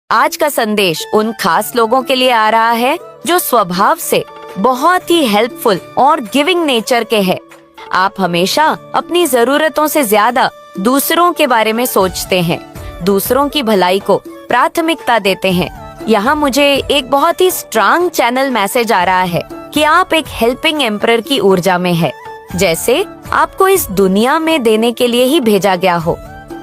आज का संदेश उन खास लोगों के लिए आ रहा है जो स्वभाव से बहुत ही हेल्पफुल और गिविंग नेचर के हैं। आप हमेशा अपनी जरूरतों से ज्यादा दूसरों के बारे में सोचते हैं, दूसरों की भलाई को प्राथमिकता देते हैं। यहाँ मुझे एक बहुत ही स्ट्रांग चैनल मैसेज आ रहा है कि आप एक हेल्पिंग एम्परर की ऊर्जा में है, जैसे आपको इस दुनिया में देने के लिए ही भेजा गया हो।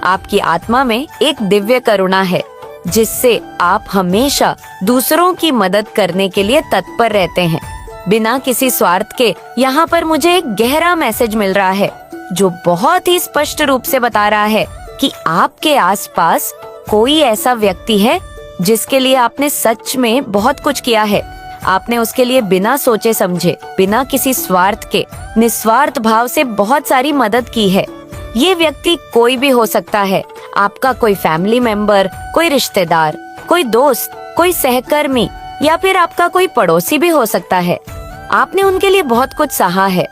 आपकी आत्मा में एक दिव्य करुणा है जिससे आप हमेशा दूसरों की मदद करने के लिए तत्पर रहते हैं, बिना किसी स्वार्थ के। यहाँ पर मुझे एक गहरा मैसेज मिल रहा है जो बहुत ही स्पष्ट रूप से बता रहा है कि आपके आसपास कोई ऐसा व्यक्ति है जिसके लिए आपने सच में बहुत कुछ किया है। आपने उसके लिए बिना सोचे समझे, बिना किसी स्वार्थ के, निस्वार्थ भाव से बहुत सारी मदद की है। ये व्यक्ति कोई भी हो सकता है, आपका कोई फैमिली मेंबर, कोई रिश्तेदार, कोई दोस्त, कोई सहकर्मी या फिर आपका कोई पड़ोसी भी हो सकता है। आपने उनके लिए बहुत कुछ सहा है,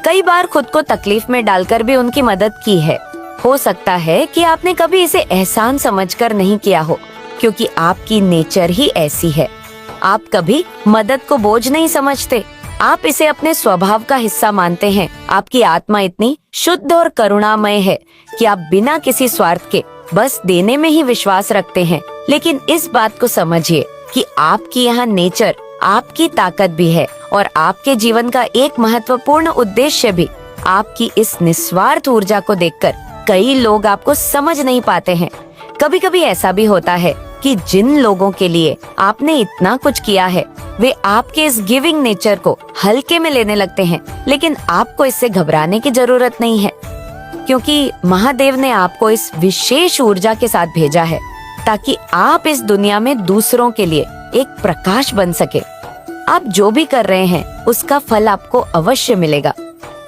कई बार खुद को तकलीफ में डालकर भी उनकी मदद की है। हो सकता है कि आपने कभी इसे एहसान समझकर नहीं किया हो, क्योंकि आपकी नेचर ही ऐसी है। आप कभी मदद को बोझ नहीं समझते, आप इसे अपने स्वभाव का हिस्सा मानते हैं। आपकी आत्मा इतनी शुद्ध और करुणामय है कि आप बिना किसी स्वार्थ के बस देने में ही विश्वास रखते हैं। लेकिन इस बात को समझिए कि आपकी यहाँ नेचर आपकी ताकत भी है और आपके जीवन का एक महत्वपूर्ण उद्देश्य भी। आपकी इस निस्वार्थ ऊर्जा को देखकर कई लोग आपको समझ नहीं पाते हैं। कभी कभी ऐसा भी होता है कि जिन लोगों के लिए आपने इतना कुछ किया है वे आपके इस गिविंग नेचर को हल्के में लेने लगते हैं, लेकिन आपको इससे घबराने की जरूरत नहीं है, क्योंकि महादेव ने आपको इस विशेष ऊर्जा के साथ भेजा है ताकि आप इस दुनिया में दूसरों के लिए एक प्रकाश बन सके। आप जो भी कर रहे हैं उसका फल आपको अवश्य मिलेगा।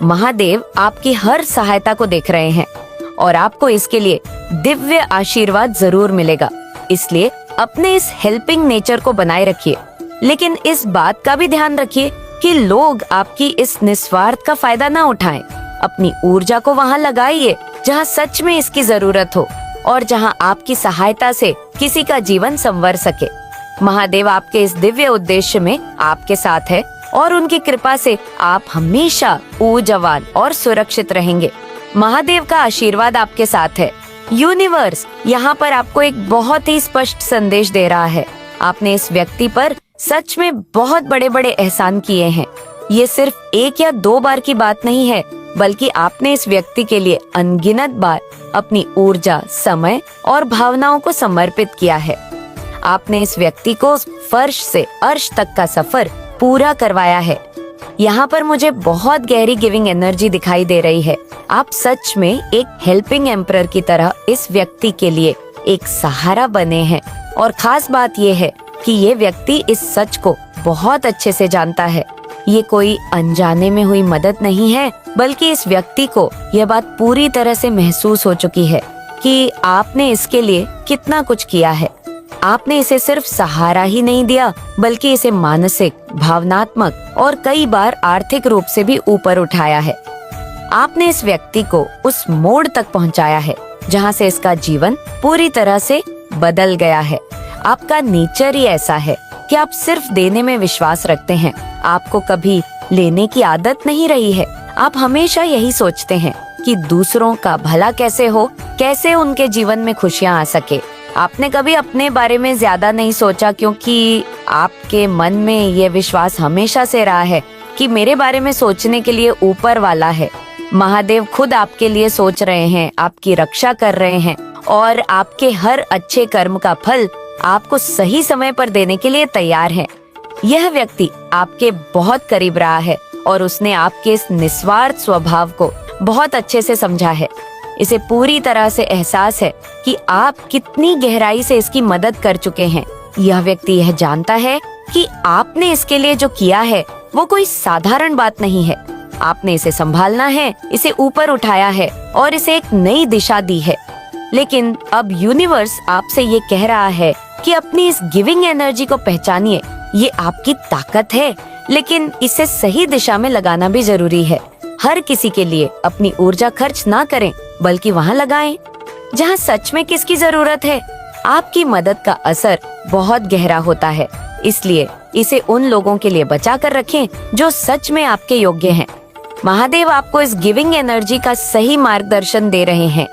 महादेव आपकी हर सहायता को देख रहे हैं और आपको इसके लिए दिव्य आशीर्वाद जरूर मिलेगा। इसलिए अपने इस हेल्पिंग नेचर को बनाए रखिए, लेकिन इस बात का भी ध्यान रखिए कि लोग आपकी इस निस्वार्थ का फायदा ना उठाएं। अपनी ऊर्जा को वहाँ लगाइए जहाँ सच में इसकी जरूरत हो और जहाँ आपकी सहायता से किसी का जीवन संवर सके। महादेव आपके इस दिव्य उद्देश्य में आपके साथ है और उनकी कृपा से आप हमेशा ऊर्जावान और सुरक्षित रहेंगे। महादेव का आशीर्वाद आपके साथ है। यूनिवर्स यहाँ पर आपको एक बहुत ही स्पष्ट संदेश दे रहा है। आपने इस व्यक्ति पर सच में बहुत बड़े बड़े एहसान किए हैं। ये सिर्फ एक या दो बार की बात नहीं है, बल्कि आपने इस व्यक्ति के लिए अनगिनत बार अपनी ऊर्जा, समय और भावनाओं को समर्पित किया है। आपने इस व्यक्ति को फर्श से अर्श तक का सफर पूरा करवाया है। यहाँ पर मुझे बहुत गहरी गिविंग एनर्जी दिखाई दे रही है। आप सच में एक हेल्पिंग एम्परर की तरह इस व्यक्ति के लिए एक सहारा बने हैं। और खास बात यह है कि ये व्यक्ति इस सच को बहुत अच्छे से जानता है। ये कोई अनजाने में हुई मदद नहीं है, बल्कि इस व्यक्ति को यह बात पूरी तरह से महसूस हो चुकी है कि आपने इसके लिए कितना कुछ किया है। आपने इसे सिर्फ सहारा ही नहीं दिया, बल्कि इसे मानसिक, भावनात्मक और कई बार आर्थिक रूप से भी ऊपर उठाया है। आपने इस व्यक्ति को उस मोड़ तक पहुंचाया है जहां से इसका जीवन पूरी तरह से बदल गया है। आपका नेचर ही ऐसा है कि आप सिर्फ देने में विश्वास रखते हैं। आपको कभी लेने की आदत नहीं रही है। आप हमेशा यही सोचते हैं कि दूसरों का भला कैसे हो, कैसे उनके जीवन में खुशियां आ सके। आपने कभी अपने बारे में ज्यादा नहीं सोचा, क्योंकि आपके मन में ये विश्वास हमेशा से रहा है कि मेरे बारे में सोचने के लिए ऊपर वाला है। महादेव खुद आपके लिए सोच रहे हैं, आपकी रक्षा कर रहे हैं और आपके हर अच्छे कर्म का फल आपको सही समय पर देने के लिए तैयार है। यह व्यक्ति आपके बहुत करीब रहा है और उसने आपके इस निस्वार्थ स्वभाव को बहुत अच्छे से समझा है। इसे पूरी तरह से एहसास है कि आप कितनी गहराई से इसकी मदद कर चुके हैं। यह व्यक्ति यह जानता है कि आपने इसके लिए जो किया है वो कोई साधारण बात नहीं है। आपने इसे संभालना है, इसे ऊपर उठाया है और इसे एक नई दिशा दी है। लेकिन अब यूनिवर्स आपसे ये कह रहा है कि अपनी इस गिविंग एनर्जी को पहचानिए। ये आपकी ताकत है, लेकिन इसे सही दिशा में लगाना भी जरूरी है। हर किसी के लिए अपनी ऊर्जा खर्च ना करें, बल्कि वहाँ लगाएं जहाँ सच में किसकी जरूरत है। आपकी मदद का असर बहुत गहरा होता है, इसलिए इसे उन लोगों के लिए बचा कर रखें जो सच में आपके योग्य हैं। महादेव आपको इस गिविंग एनर्जी का सही मार्गदर्शन दे रहे हैं।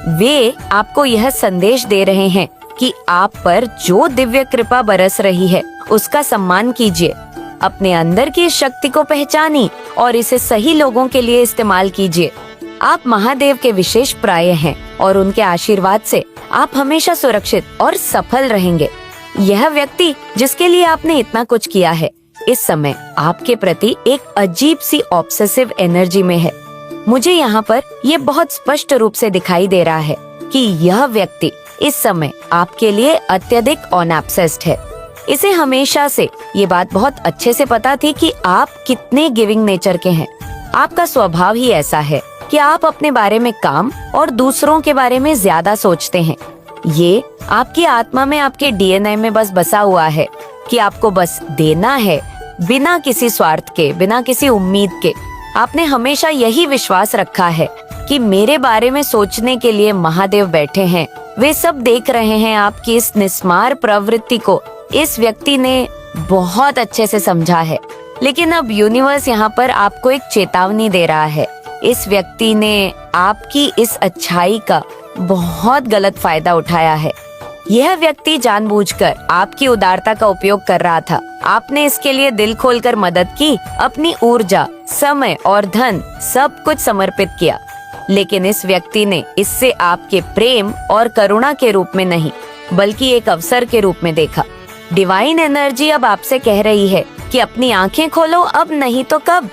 वे आपको यह संदेश दे रहे हैं कि आप पर जो दिव्य कृपा बरस रही है उसका सम्मान कीजिए। अपने अंदर की इस शक्ति को पहचानिए और इसे सही लोगों के लिए इस्तेमाल कीजिए। आप महादेव के विशेष प्राय हैं और उनके आशीर्वाद से आप हमेशा सुरक्षित और सफल रहेंगे। यह व्यक्ति जिसके लिए आपने इतना कुछ किया है, इस समय आपके प्रति एक अजीब सी ऑब्सेसिव एनर्जी में है। मुझे यहाँ पर ये बहुत स्पष्ट रूप से दिखाई दे रहा है कि यह व्यक्ति इस समय आपके लिए अत्यधिक ऑब्सेस्ड है। इसे हमेशा से ये बात बहुत अच्छे से पता थी कि आप कितने गिविंग नेचर के हैं। आपका स्वभाव ही ऐसा है कि आप अपने बारे में काम और दूसरों के बारे में ज्यादा सोचते हैं। ये आपकी आत्मा में, आपके डीएनए में बस बसा हुआ है कि आपको बस देना है, बिना किसी स्वार्थ के, बिना किसी उम्मीद के। आपने हमेशा यही विश्वास रखा है कि मेरे बारे में सोचने के लिए महादेव बैठे हैं। वे सब देख रहे हैं आपकी इस निस्मार प्रवृत्ति को। इस व्यक्ति ने बहुत अच्छे से समझा है, लेकिन अब यूनिवर्स यहाँ पर आपको एक चेतावनी दे रहा है। इस व्यक्ति ने आपकी इस अच्छाई का बहुत गलत फायदा उठाया है। यह व्यक्ति जानबूझकर आपकी उदारता का उपयोग कर रहा था। आपने इसके लिए दिल खोलकर मदद की, अपनी ऊर्जा, समय और धन सब कुछ समर्पित किया, लेकिन इस व्यक्ति ने इससे आपके प्रेम और करुणा के रूप में नहीं, बल्कि एक अवसर के रूप में देखा। डिवाइन एनर्जी अब आपसे कह रही है कि अपनी आंखें खोलो, अब नहीं तो कब।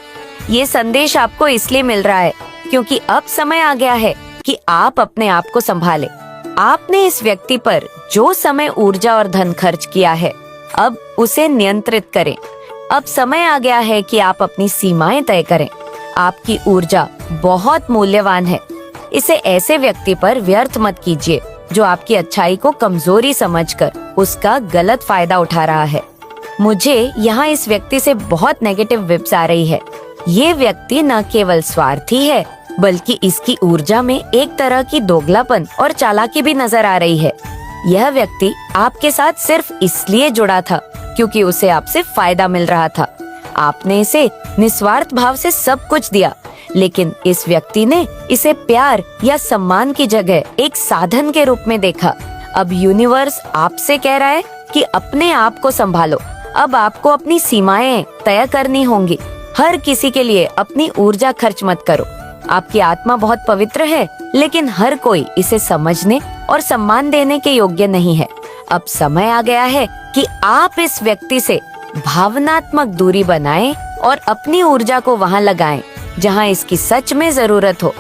ये संदेश आपको इसलिए मिल रहा है क्योंकि अब समय आ गया है कि आप अपने आप को संभालें। आपने इस व्यक्ति पर जो समय, ऊर्जा और धन खर्च किया है, अब उसे नियंत्रित करें। अब समय आ गया है कि आप अपनी सीमाएं तय करें। आपकी ऊर्जा बहुत मूल्यवान है। इसे ऐसे व्यक्ति पर व्यर्थ मत कीजिए जो आपकी अच्छाई को कमजोरी समझकर उसका गलत फायदा उठा रहा है। मुझे यहाँ इस व्यक्ति से बहुत नेगेटिव विब्स आ रही है। ये व्यक्ति न केवल स्वार्थी है, बल्कि इसकी ऊर्जा में एक तरह की दोगलापन और चालाकी भी नजर आ रही है। यह व्यक्ति आपके साथ सिर्फ इसलिए जुड़ा था क्योंकि उसे आपसे फायदा मिल रहा था। आपने इसे निस्वार्थ भाव से सब कुछ दिया, लेकिन इस व्यक्ति ने इसे प्यार या सम्मान की जगह एक साधन के रूप में देखा। अब यूनिवर्स आपसे कह रहा है कि अपने आप को संभालो। अब आपको अपनी सीमाएं तय करनी होंगी। हर किसी के लिए अपनी ऊर्जा खर्च मत करो। आपकी आत्मा बहुत पवित्र है, लेकिन हर कोई इसे समझने और सम्मान देने के योग्य नहीं है। अब समय आ गया है कि आप इस व्यक्ति से भावनात्मक दूरी बनाएं और अपनी ऊर्जा को वहां लगाएं जहां इसकी सच में जरूरत हो।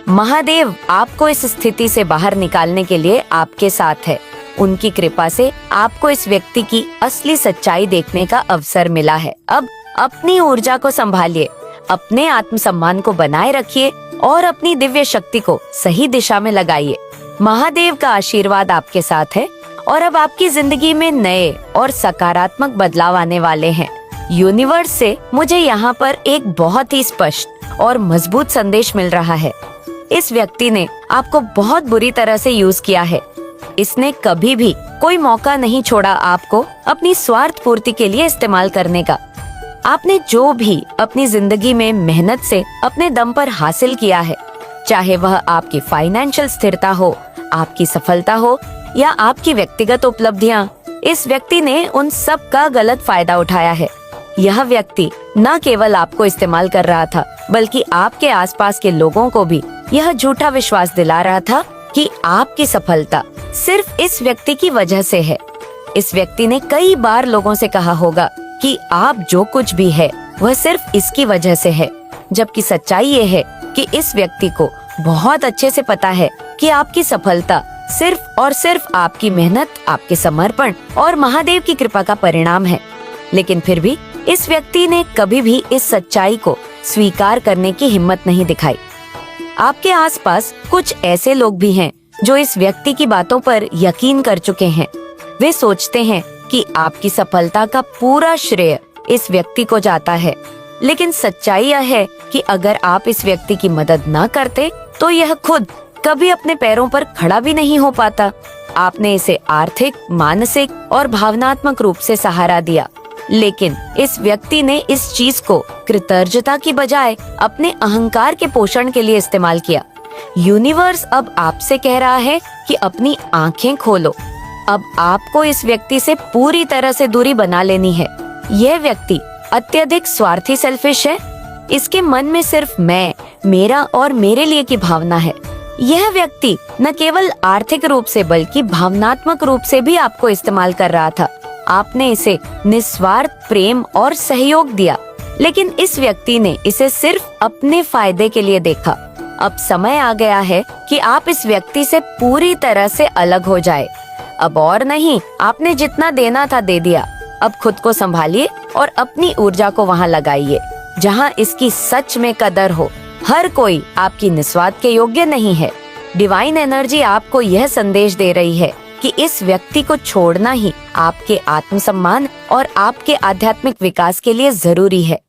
महादेव आपको इस स्थिति से बाहर निकालने के लिए आपके साथ है। उनकी कृपा से आपको इस व्यक्ति की असली सच्चाई देखने का अवसर मिला है। अब अपनी ऊर्जा को संभालिए, अपने आत्मसम्मान को बनाए रखिए और अपनी दिव्य शक्ति को सही दिशा में लगाइए। महादेव का आशीर्वाद आपके साथ है और अब आपकी जिंदगी में नए और सकारात्मक बदलाव आने वाले हैं। यूनिवर्स से मुझे यहाँ पर एक बहुत ही स्पष्ट और मजबूत संदेश मिल रहा है। इस व्यक्ति ने आपको बहुत बुरी तरह से यूज किया है। इसने कभी भी कोई मौका नहीं छोड़ा आपको अपनी स्वार्थ पूर्ति के लिए इस्तेमाल करने का। आपने जो भी अपनी जिंदगी में मेहनत से अपने दम पर हासिल किया है, चाहे वह आपकी फाइनेंशियल स्थिरता हो, आपकी सफलता हो या आपकी व्यक्तिगत उपलब्धियां, इस व्यक्ति ने उन सब का गलत फायदा उठाया है। यह व्यक्ति न केवल आपको इस्तेमाल कर रहा था, बल्कि आपके आसपास के लोगों को भी यह झूठा विश्वास दिला रहा था कि आपकी सफलता सिर्फ इस व्यक्ति की वजह से है। इस व्यक्ति ने कई बार लोगों से कहा होगा कि आप जो कुछ भी है वह सिर्फ इसकी वजह से है, जबकि सच्चाई ये है कि इस व्यक्ति को बहुत अच्छे से पता है कि आपकी सफलता सिर्फ और सिर्फ आपकी मेहनत, आपके समर्पण और महादेव की कृपा का परिणाम है। लेकिन फिर भी इस व्यक्ति ने कभी भी इस सच्चाई को स्वीकार करने की हिम्मत नहीं दिखाई। आपके आसपास कुछ ऐसे लोग भी हैं जो इस व्यक्ति की बातों पर यकीन कर चुके हैं। वे सोचते हैं कि आपकी सफलता का पूरा श्रेय इस व्यक्ति को जाता है, लेकिन सच्चाई यह है कि अगर आप इस व्यक्ति की मदद न करते तो यह खुद कभी अपने पैरों पर खड़ा भी नहीं हो पाता। आपने इसे आर्थिक, मानसिक और भावनात्मक रूप से सहारा दिया, लेकिन इस व्यक्ति ने इस चीज को कृतज्ञता की बजाय अपने अहंकार के पोषण के लिए इस्तेमाल किया। यूनिवर्स अब आपसे कह रहा है कि अपनी आंखें खोलो। अब आपको इस व्यक्ति से पूरी तरह से दूरी बना लेनी है। यह व्यक्ति अत्यधिक स्वार्थी, सेल्फिश है। इसके मन में सिर्फ मैं, मेरा और मेरे लिए की भावना है। यह व्यक्ति न केवल आर्थिक रूप से बल्कि भावनात्मक रूप से भी आपको इस्तेमाल कर रहा था। आपने इसे निस्वार्थ प्रेम और सहयोग दिया, लेकिन इस व्यक्ति ने इसे सिर्फ अपने फायदे के लिए देखा। अब समय आ गया है कि आप इस व्यक्ति से पूरी तरह से अलग हो जाए। अब और नहीं, आपने जितना देना था दे दिया। अब खुद को संभालिए और अपनी ऊर्जा को वहाँ लगाइए जहाँ इसकी सच में कदर हो। हर कोई आपकी निस्वार्थ के योग्य नहीं है। डिवाइन एनर्जी आपको यह संदेश दे रही है कि इस व्यक्ति को छोड़ना ही आपके आत्मसम्मान और आपके आध्यात्मिक विकास के लिए जरूरी है।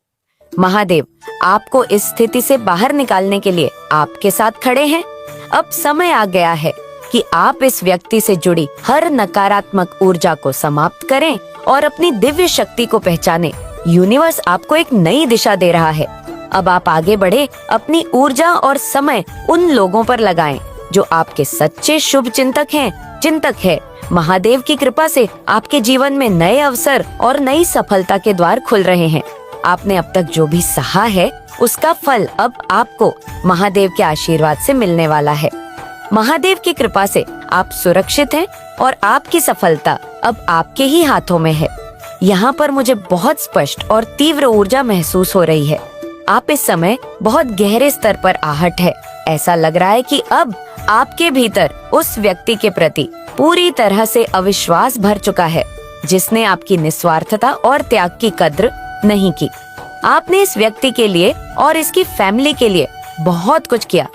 महादेव आपको इस स्थिति से बाहर निकालने के लिए आपके साथ खड़े हैं। अब समय आ गया है कि आप इस व्यक्ति से जुड़ी हर नकारात्मक ऊर्जा को समाप्त करें और अपनी दिव्य शक्ति को पहचानें। यूनिवर्स आपको एक नई दिशा दे रहा है। अब आप आगे बढ़े, अपनी ऊर्जा और समय उन लोगों पर लगाएं जो आपके सच्चे शुभ चिंतक है। महादेव की कृपा से आपके जीवन में नए अवसर और नई सफलता के द्वार खुल रहे हैं। आपने अब तक जो भी सहा है उसका फल अब आपको महादेव के आशीर्वाद से मिलने वाला है। महादेव की कृपा से आप सुरक्षित हैं और आपकी सफलता अब आपके ही हाथों में है। यहाँ पर मुझे बहुत स्पष्ट और तीव्र ऊर्जा महसूस हो रही है। आप इस समय बहुत गहरे स्तर पर आहट है। ऐसा लग रहा है कि अब आपके भीतर उस व्यक्ति के प्रति पूरी तरह से अविश्वास भर चुका है जिसने आपकी निस्वार्थता और त्याग की कद्र नहीं की। आपने इस व्यक्ति के लिए और इसकी फैमिली के लिए बहुत कुछ किया।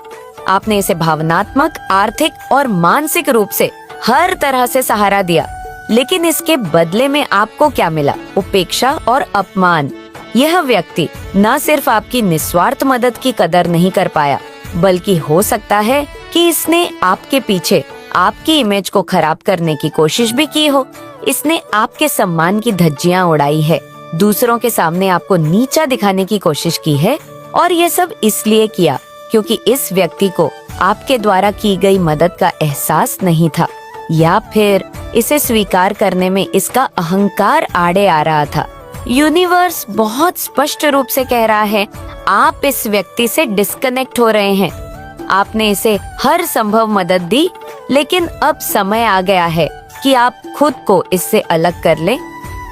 आपने इसे भावनात्मक, आर्थिक और मानसिक रूप से हर तरह से सहारा दिया, लेकिन इसके बदले में आपको क्या मिला? उपेक्षा और अपमान। यह व्यक्ति न सिर्फ आपकी निस्वार्थ मदद की कदर नहीं कर पाया, बल्कि हो सकता है कि इसने आपके पीछे आपकी इमेज को खराब करने की कोशिश भी की हो। इसने आपके सम्मान की धज्जियां उड़ाई है, दूसरों के सामने आपको नीचा दिखाने की कोशिश की है, और ये सब इसलिए किया क्योंकि इस व्यक्ति को आपके द्वारा की गई मदद का एहसास नहीं था, या फिर इसे स्वीकार करने में इसका अहंकार आड़े आ रहा था। यूनिवर्स बहुत स्पष्ट रूप से कह रहा है, आप इस व्यक्ति से डिस्कनेक्ट हो रहे हैं। आपने इसे हर संभव मदद दी, लेकिन अब समय आ गया है कि आप खुद को इससे अलग कर लें।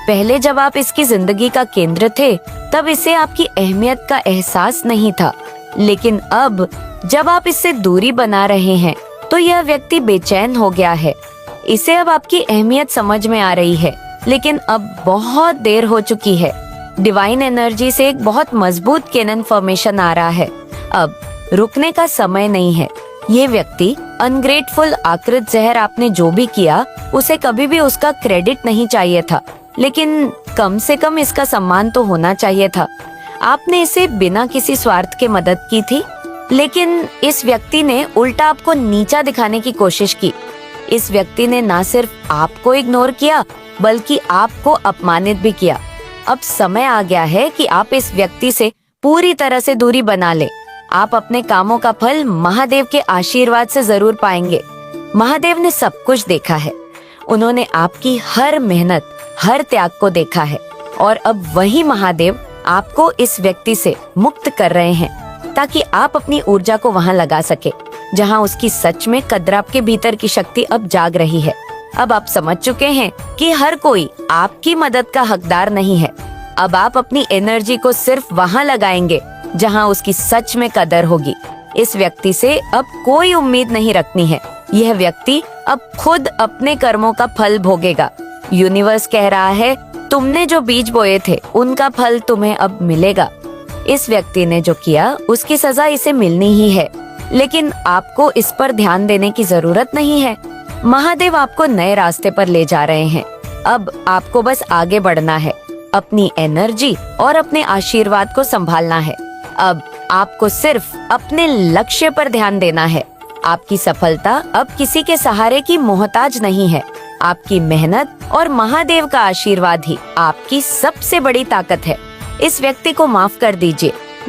पहले जब आप इसकी जिंदगी का केंद्र थे, तब इसे आपकी अहमियत का एहसास नहीं था, लेकिन अब जब आप इससे दूरी बना रहे हैं, तो यह व्यक्ति बेचैन हो गया है। इसे अब आपकी अहमियत समझ में आ रही है, लेकिन अब बहुत देर हो चुकी है। डिवाइन एनर्जी से एक बहुत मजबूत कैनन फॉर्मेशन आ रहा है। अब रुकने का समय नहीं है। ये व्यक्ति अनग्रेटफुल, आकृत जहर, आपने जो भी किया उसे कभी भी उसका क्रेडिट नहीं चाहिए था, लेकिन कम से कम इसका सम्मान तो होना चाहिए था। आपने इसे बिना किसी स्वार्थ के मदद की थी, लेकिन इस व्यक्ति ने उल्टा आपको नीचा दिखाने की कोशिश की। इस व्यक्ति ने न सिर्फ आपको इग्नोर किया, बल्कि आपको अपमानित भी किया। अब समय आ गया है कि आप इस व्यक्ति से पूरी तरह से दूरी बना ले। आप अपने कामों का फल महादेव के आशीर्वाद से जरूर पाएंगे। महादेव ने सब कुछ देखा है। उन्होंने आपकी हर मेहनत, हर त्याग को देखा है, और अब वही महादेव आपको इस व्यक्ति से मुक्त कर रहे हैं, ताकि आप अपनी ऊर्जा को वहां लगा सके जहां उसकी सच में कद्र। आपके भीतर की शक्ति अब जाग रही है। अब आप समझ चुके हैं कि हर कोई आपकी मदद का हकदार नहीं है। अब आप अपनी एनर्जी को सिर्फ वहां लगाएंगे जहां उसकी सच में कदर होगी। इस व्यक्ति से अब कोई उम्मीद नहीं रखनी है। यह व्यक्ति अब खुद अपने कर्मों का फल भोगेगा। यूनिवर्स कह रहा है, तुमने जो बीज बोए थे उनका फल तुम्हें अब मिलेगा। इस व्यक्ति ने जो किया उसकी सजा इसे मिलनी ही है, लेकिन आपको इस पर ध्यान देने की जरूरत नहीं है। महादेव आपको नए रास्ते पर ले जा रहे हैं। अब आपको बस आगे बढ़ना है, अपनी एनर्जी और अपने आशीर्वाद को संभालना है। अब आपको सिर्फ अपने लक्ष्य पर ध्यान देना है। आपकी सफलता अब किसी के सहारे की मोहताज नहीं है। आपकी मेहनत और महादेव का आशीर्वाद ही आपकी सबसे बड़ी ताकत है। इस व्यक्ति को माफ कर दीजिए